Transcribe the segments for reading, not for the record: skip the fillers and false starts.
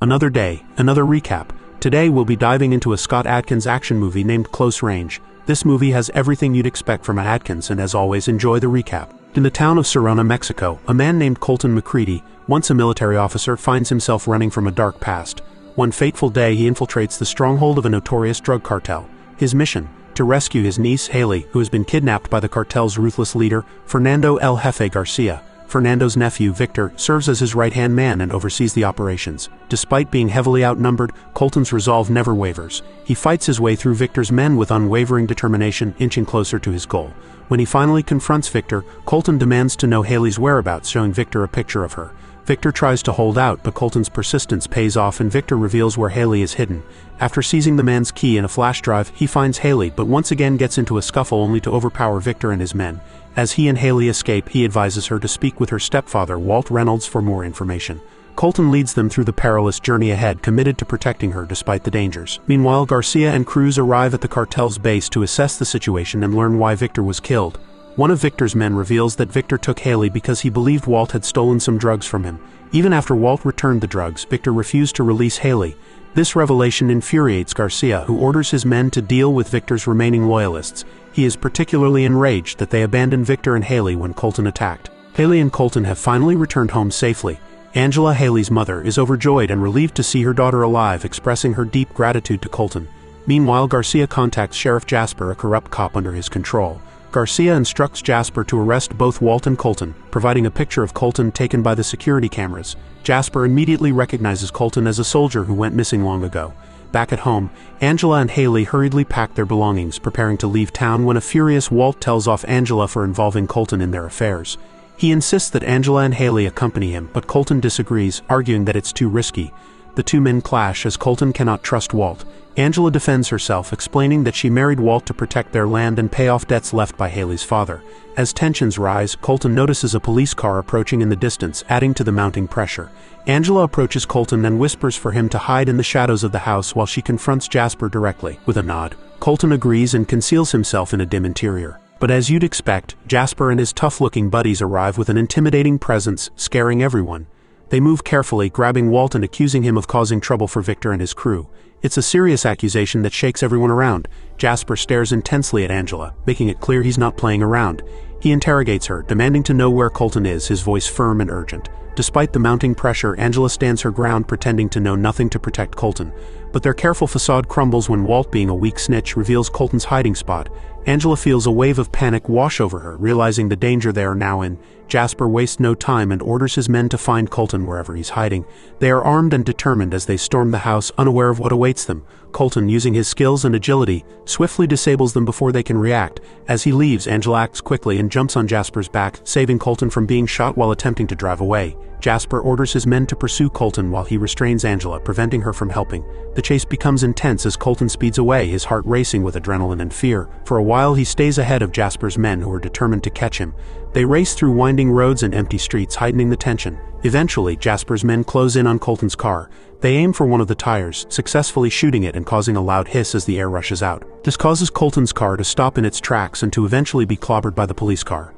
Another day, another recap. Today we'll be diving into a Scott Adkins action movie named Close Range. This movie has everything you'd expect from Adkins, and as always, enjoy the recap. In the town of Serrano, Mexico, a man named Colton McCready, once a military officer, finds himself running from a dark past. One fateful day he infiltrates the stronghold of a notorious drug cartel. His mission? To rescue his niece, Haley, who has been kidnapped by the cartel's ruthless leader, Fernando El Jefe Garcia. Fernando's nephew, Victor, serves as his right-hand man and oversees the operations. Despite being heavily outnumbered, Colton's resolve never wavers. He fights his way through Victor's men with unwavering determination, inching closer to his goal. When he finally confronts Victor, Colton demands to know Haley's whereabouts, showing Victor a picture of her. Victor tries to hold out, but Colton's persistence pays off and Victor reveals where Haley is hidden. After seizing the man's key in a flash drive, he finds Haley, but once again gets into a scuffle only to overpower Victor and his men. As he and Haley escape, he advises her to speak with her stepfather, Walt Reynolds, for more information. Colton leads them through the perilous journey ahead, committed to protecting her despite the dangers. Meanwhile, Garcia and Cruz arrive at the cartel's base to assess the situation and learn why Victor was killed. One of Victor's men reveals that Victor took Haley because he believed Walt had stolen some drugs from him. Even after Walt returned the drugs, Victor refused to release Haley. This revelation infuriates Garcia, who orders his men to deal with Victor's remaining loyalists. He is particularly enraged that they abandoned Victor and Haley when Colton attacked. Haley and Colton have finally returned home safely. Angela, Haley's mother, is overjoyed and relieved to see her daughter alive, expressing her deep gratitude to Colton. Meanwhile, Garcia contacts Sheriff Jasper, a corrupt cop under his control. Garcia instructs Jasper to arrest both Walt and Colton, providing a picture of Colton taken by the security cameras. Jasper immediately recognizes Colton as a soldier who went missing long ago. Back at home, Angela and Haley hurriedly pack their belongings, preparing to leave town when a furious Walt tells off Angela for involving Colton in their affairs. He insists that Angela and Haley accompany him, but Colton disagrees, arguing that it's too risky. The two men clash as Colton cannot trust Walt. Angela defends herself, explaining that she married Walt to protect their land and pay off debts left by Haley's father. As tensions rise, Colton notices a police car approaching in the distance, adding to the mounting pressure. Angela approaches Colton and whispers for him to hide in the shadows of the house while she confronts Jasper directly. With a nod, Colton agrees and conceals himself in a dim interior. But as you'd expect, Jasper and his tough-looking buddies arrive with an intimidating presence, scaring everyone. They move carefully, grabbing Walt and accusing him of causing trouble for Victor and his crew. It's a serious accusation that shakes everyone around. Jasper stares intensely at Angela, making it clear he's not playing around. He interrogates her, demanding to know where Colton is, his voice firm and urgent. Despite the mounting pressure, Angela stands her ground, pretending to know nothing to protect Colton. But their careful facade crumbles when Walt, being a weak snitch, reveals Colton's hiding spot. Angela feels a wave of panic wash over her, realizing the danger they are now in. Jasper wastes no time and orders his men to find Colton wherever he's hiding. They are armed and determined as they storm the house, unaware of what awaits them. Colton, using his skills and agility, swiftly disables them before they can react. As he leaves, Angela acts quickly and jumps on Jasper's back, saving Colton from being shot while attempting to drive away. Jasper orders his men to pursue Colton while he restrains Angela, preventing her from helping. The chase becomes intense as Colton speeds away, his heart racing with adrenaline and fear. For a while, he stays ahead of Jasper's men, who are determined to catch him. They race through winding roads and empty streets, heightening the tension. Eventually, Jasper's men close in on Colton's car. They aim for one of the tires, successfully shooting it and causing a loud hiss as the air rushes out. This causes Colton's car to stop in its tracks and to eventually be clobbered by the police car.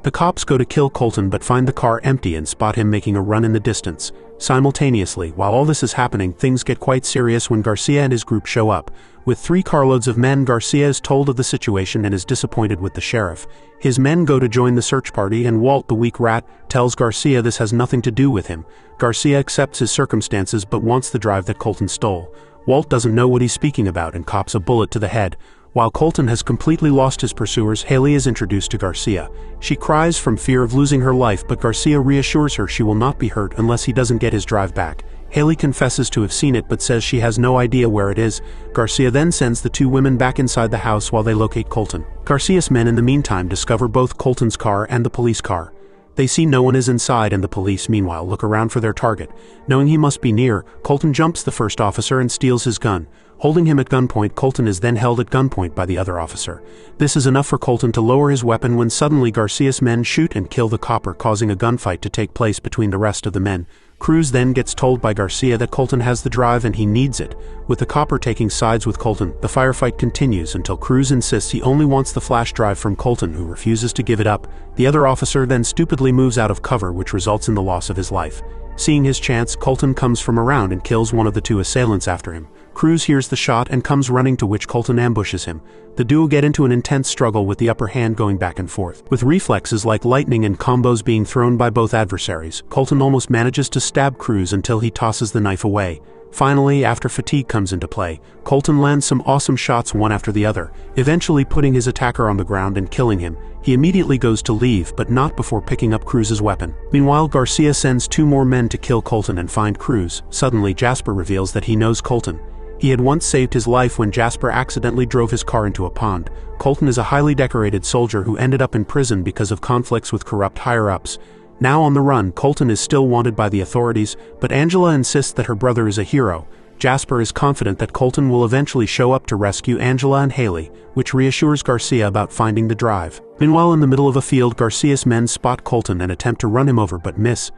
The cops go to kill Colton but find the car empty and spot him making a run in the distance. Simultaneously, while all this is happening, things get quite serious when Garcia and his group show up. With 3 carloads of men, Garcia is told of the situation and is disappointed with the sheriff. His men go to join the search party, and Walt, the weak rat, tells Garcia this has nothing to do with him. Garcia accepts his circumstances but wants the drive that Colton stole. Walt doesn't know what he's speaking about and cops a bullet to the head. While Colton has completely lost his pursuers, Haley is introduced to Garcia. She cries from fear of losing her life, but Garcia reassures her she will not be hurt unless he doesn't get his drive back. Haley confesses to have seen it but says she has no idea where it is. Garcia then sends the 2 women back inside the house while they locate Colton. Garcia's men in the meantime discover both Colton's car and the police car. They see no one is inside, and the police, meanwhile, look around for their target. Knowing he must be near, Colton jumps the first officer and steals his gun. Holding him at gunpoint, Colton is then held at gunpoint by the other officer. This is enough for Colton to lower his weapon when suddenly Garcia's men shoot and kill the copper, causing a gunfight to take place between the rest of the men. Cruz then gets told by Garcia that Colton has the drive and he needs it. With the copper taking sides with Colton, the firefight continues until Cruz insists he only wants the flash drive from Colton, who refuses to give it up. The other officer then stupidly moves out of cover, which results in the loss of his life. Seeing his chance, Colton comes from around and kills one of the two assailants after him. Cruz hears the shot and comes running, to which Colton ambushes him. The duo get into an intense struggle with the upper hand going back and forth. With reflexes like lightning and combos being thrown by both adversaries, Colton almost manages to stab Cruz until he tosses the knife away. Finally, after fatigue comes into play, Colton lands some awesome shots one after the other, eventually putting his attacker on the ground and killing him. He immediately goes to leave, but not before picking up Cruz's weapon. Meanwhile, Garcia sends 2 more men to kill Colton and find Cruz. Suddenly, Jasper reveals that he knows Colton. He had once saved his life when Jasper accidentally drove his car into a pond. Colton is a highly decorated soldier who ended up in prison because of conflicts with corrupt higher-ups. Now on the run, Colton is still wanted by the authorities, but Angela insists that her brother is a hero. Jasper is confident that Colton will eventually show up to rescue Angela and Haley, which reassures Garcia about finding the drive. Meanwhile, in the middle of a field, Garcia's men spot Colton and attempt to run him over but miss.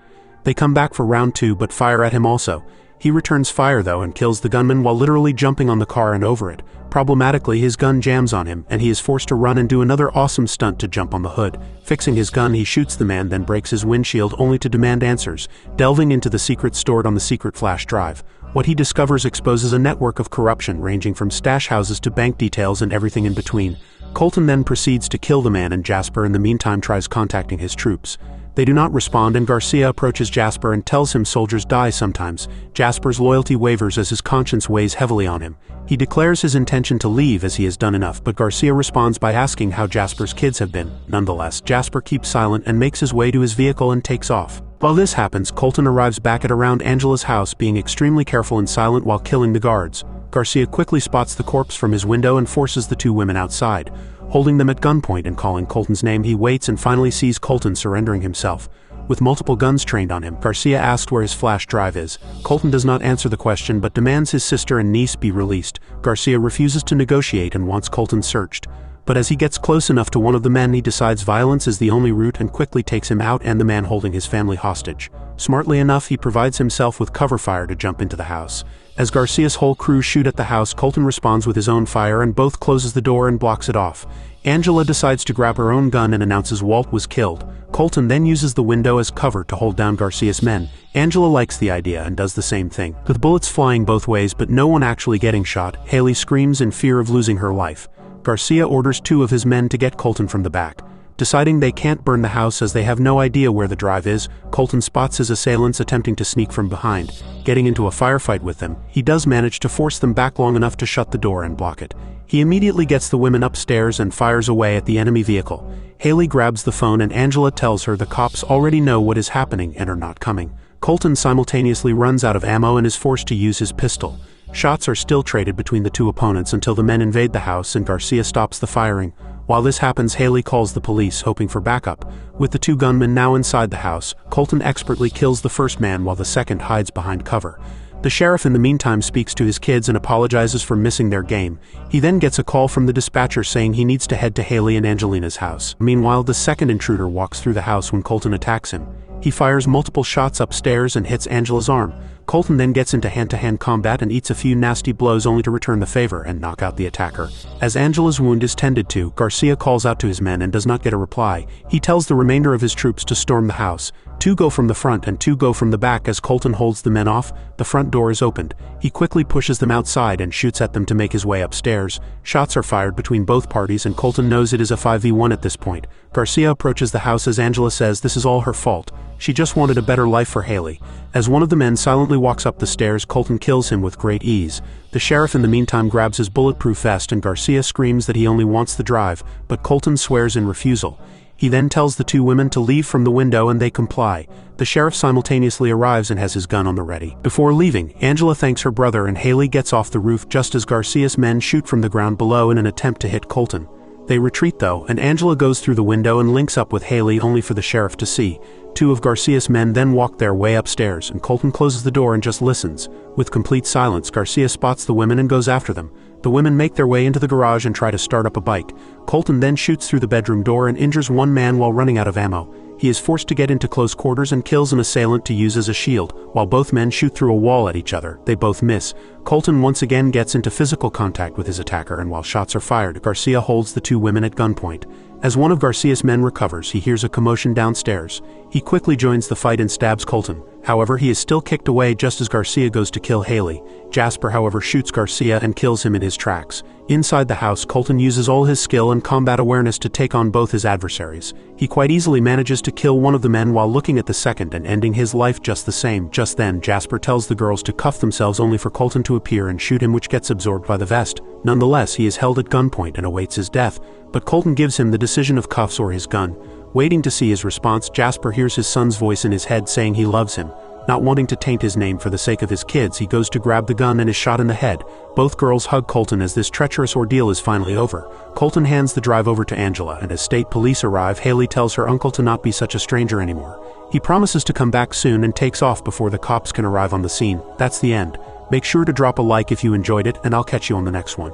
They come back for round 2 but fire at him also. He returns fire though and kills the gunman while literally jumping on the car and over it. Problematically, his gun jams on him, and he is forced to run and do another awesome stunt to jump on the hood. Fixing his gun, he shoots the man, then breaks his windshield only to demand answers, delving into the secrets stored on the secret flash drive. What he discovers exposes a network of corruption ranging from stash houses to bank details and everything in between. Colton then proceeds to kill the man, and Jasper in the meantime tries contacting his troops. They do not respond, and Garcia approaches Jasper and tells him soldiers die sometimes. Jasper's loyalty wavers as his conscience weighs heavily on him. He declares his intention to leave as he has done enough, but Garcia responds by asking how Jasper's kids have been. Nonetheless, Jasper keeps silent and makes his way to his vehicle and takes off. While this happens, Colton arrives back at around Angela's house, being extremely careful and silent while killing the guards. Garcia quickly spots the corpse from his window and forces the 2 women outside. Holding them at gunpoint and calling Colton's name, he waits and finally sees Colton surrendering himself. With multiple guns trained on him, Garcia asks where his flash drive is. Colton does not answer the question but demands his sister and niece be released. Garcia refuses to negotiate and wants Colton searched. But as he gets close enough to one of the men, he decides violence is the only route and quickly takes him out and the man holding his family hostage. Smartly enough, he provides himself with cover fire to jump into the house. As Garcia's whole crew shoot at the house, Colton responds with his own fire and both closes the door and blocks it off. Angela decides to grab her own gun and announces Walt was killed. Colton then uses the window as cover to hold down Garcia's men. Angela likes the idea and does the same thing. With bullets flying both ways but no one actually getting shot, Haley screams in fear of losing her life. Garcia orders 2 of his men to get Colton from the back. Deciding they can't burn the house as they have no idea where the drive is, Colton spots his assailants attempting to sneak from behind. Getting into a firefight with them, he does manage to force them back long enough to shut the door and block it. He immediately gets the women upstairs and fires away at the enemy vehicle. Haley grabs the phone and Angela tells her the cops already know what is happening and are not coming. Colton simultaneously runs out of ammo and is forced to use his pistol. Shots are still traded between the 2 opponents until the men invade the house and Garcia stops the firing. While this happens, Haley calls the police, hoping for backup. With the 2 gunmen now inside the house, Colton expertly kills the first man while the second hides behind cover. The sheriff in the meantime speaks to his kids and apologizes for missing their game. He then gets a call from the dispatcher saying he needs to head to Haley and Angelina's house. Meanwhile, the second intruder walks through the house when Colton attacks him. He fires multiple shots upstairs and hits Angela's arm. Colton then gets into hand-to-hand combat and eats a few nasty blows only to return the favor and knock out the attacker. As Angela's wound is tended to, Garcia calls out to his men and does not get a reply. He tells the remainder of his troops to storm the house. 2 go from the front and 2 go from the back. As Colton holds the men off, the front door is opened. He quickly pushes them outside and shoots at them to make his way upstairs. Shots are fired between both parties and Colton knows it is a 5v1 at this point. Garcia approaches the house as Angela says this is all her fault. She just wanted a better life for Haley. As one of the men silently walks up the stairs, Colton kills him with great ease. The sheriff in the meantime grabs his bulletproof vest and Garcia screams that he only wants the drive, but Colton swears in refusal. He then tells the 2 women to leave from the window and they comply. The sheriff simultaneously arrives and has his gun on the ready. Before leaving, Angela thanks her brother and Haley gets off the roof just as Garcia's men shoot from the ground below in an attempt to hit Colton. They retreat though, and Angela goes through the window and links up with Haley only for the sheriff to see. 2 of Garcia's men then walk their way upstairs and Colton closes the door and just listens. With complete silence, Garcia spots the women and goes after them. The women make their way into the garage and try to start up a bike. Colton then shoots through the bedroom door and injures one man while running out of ammo. He is forced to get into close quarters and kills an assailant to use as a shield. While both men shoot through a wall at each other, they both miss. Colton once again gets into physical contact with his attacker, and while shots are fired, Garcia holds the 2 women at gunpoint. As one of Garcia's men recovers, he hears a commotion downstairs. He quickly joins the fight and stabs Colton. However, he is still kicked away just as Garcia goes to kill Haley. Jasper, however, shoots Garcia and kills him in his tracks. Inside the house, Colton uses all his skill and combat awareness to take on both his adversaries. He quite easily manages to kill one of the men while looking at the second and ending his life just the same. Just then, Jasper tells the girls to cuff themselves only for Colton to appear and shoot him, which gets absorbed by the vest. Nonetheless, he is held at gunpoint and awaits his death, but Colton gives him the decision of cuffs or his gun. Waiting to see his response, Jasper hears his son's voice in his head saying he loves him. Not wanting to taint his name for the sake of his kids, he goes to grab the gun and is shot in the head. Both girls hug Colton as this treacherous ordeal is finally over. Colton hands the drive over to Angela, and as state police arrive, Haley tells her uncle to not be such a stranger anymore. He promises to come back soon and takes off before the cops can arrive on the scene. That's the end. Make sure to drop a like if you enjoyed it, and I'll catch you on the next one.